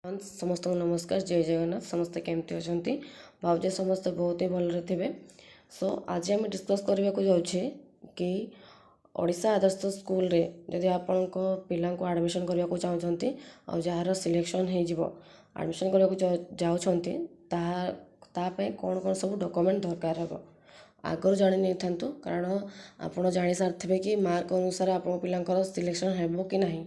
समस्त नमस्कार जय जगन्नाथ समस्ते केमती अच्छा भावजे समस्ते बहुत ही भलरे थे। सो आज आम डिस्कस करने को जाऊे कि ओडिशा आदर्श स्कूल रे जदि आपण पिला को आडमिशन करने को चाहते आ जार सिलेक्शन होडमिशन करने जाऊँगी कौन कौन सब डॉक्यूमेंट दरकार हे आगर जाणी नहीं था कारण आपड़ जानी सारे कि मार्क अनुसार आप पिलांकर सिलेक्शन हो कि नहीं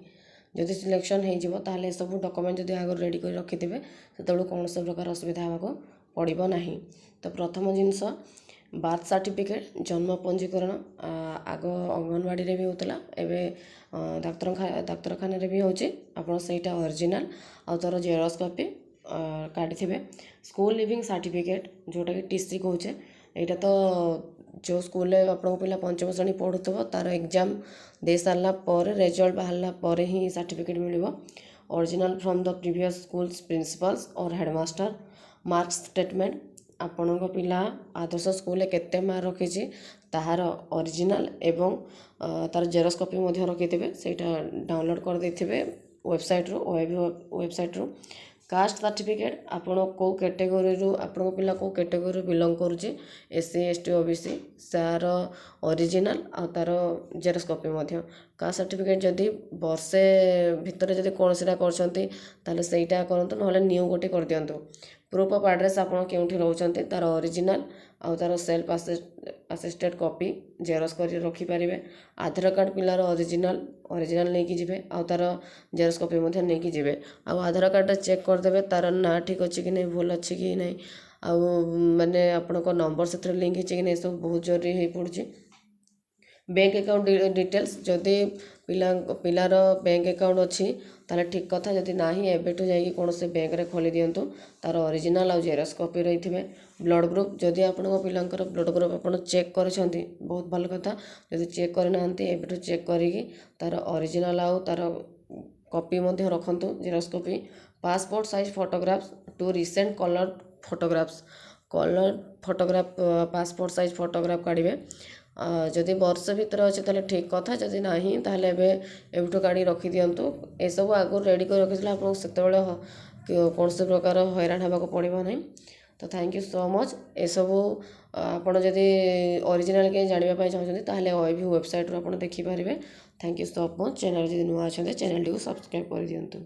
जदि सिलेक्शन हो सब डॉक्यूमेंट जदि आगे रेडी कर रखिथे से कौन सब प्रकार असुविधा होगा पड़ो ना। तो प्रथम जिनस बार्थ सर्टिफिकेट जन्म पंजीकरण आग अंगनवाड़ी भी होता एवं डाक्तरखाना भी होटा ओरिजिनल आ तार जेरक्स कॉपी काढ़ी स्कूल लिविंग सर्टिफिकेट जोटा कि टीसी कहे यहाँ तो जो स्कूल आप पिला पंचम श्रेणी पढ़ुव तार एग्जाम दे सारा पर रिजल्ट बाहरला पर ही सर्टिफिकेट मिल original from the previous schools principals और हेडमास्टर मार्क स्टेटमेंट आपण पिला आदर्श स्कूल केते मार्क रखी ताहार ओरिजिनल एवं तार जेरक्स कॉपी रखिथे से डाउनलोड कर देथिबे वेबसाइट रो वेबसाइट रो कास्ट सर्टिफिकेट आपण को कैटेगरी रू आपण पिला को कैटेगरी बिलोंग करुचे एससी एसटी ओबीसी सार ओरिजिनल आ तार जेरक्स कॉपी कास्ट सर्टिफिकेट जदि वर्षे भितर जदि कौन सीटा करता करतु ना न्यू गोटे कर दिंतु प्रूफ ऑफ एड्रेस आप केउठी रोचते तार ओरिजिनल आ तार सेल्फ असिस्टेड कॉपी जेरक्स कर रखिपारे आधार कार्ड पिलार ओरिजिनल नहीं कि आ तार जेरक्स कॉपी नहीं कि आधार कार्ड चेक करदे तार ना ठीक अच्छे कि नहीं भूल अच्छी कि नहीं आने आपण नंबर से लिंक कि नहीं सब बहुत जरूरी हो पड़े। बैंक अकाउंट डिटेल्स जदि पिलार बैंक अकाउंट अच्छी ताले ठीक कथा जदि ना एबेठू जाइए कौन से बैंक रे खोली दिंतु तार ओरिजिनल आ जेरक्स कॉपी रही थे। ब्लड ग्रुप जदि आपण पिलांकर ब्लड ग्रुप आप चेक कर बहुत भल कथा जदि चेक करना एबेठू चेक करी तार ओरिजिनल आउ तार कॉपी रखतु xerox copy passport size photographs two recent colour photograph passport size photograph काढ़े जदि वर्ष भितर अच्छे ताले ठीक कथा जदि ना एबठू काढ़ी रखी दिंतु ए सब आगु रेडी कर रखी आप कौन से प्रकार हैरान होगा पड़ो ना। तो थैंक यू सो मच ए सब आपड़ जदि ओरिजिनल के जानापी चाहते ओएबी वेबसाइट रू आप देखिपारे। Thank you so much channel जब नुआ अच्छा चैनल टी सब्सक्राइब कर दिंतु।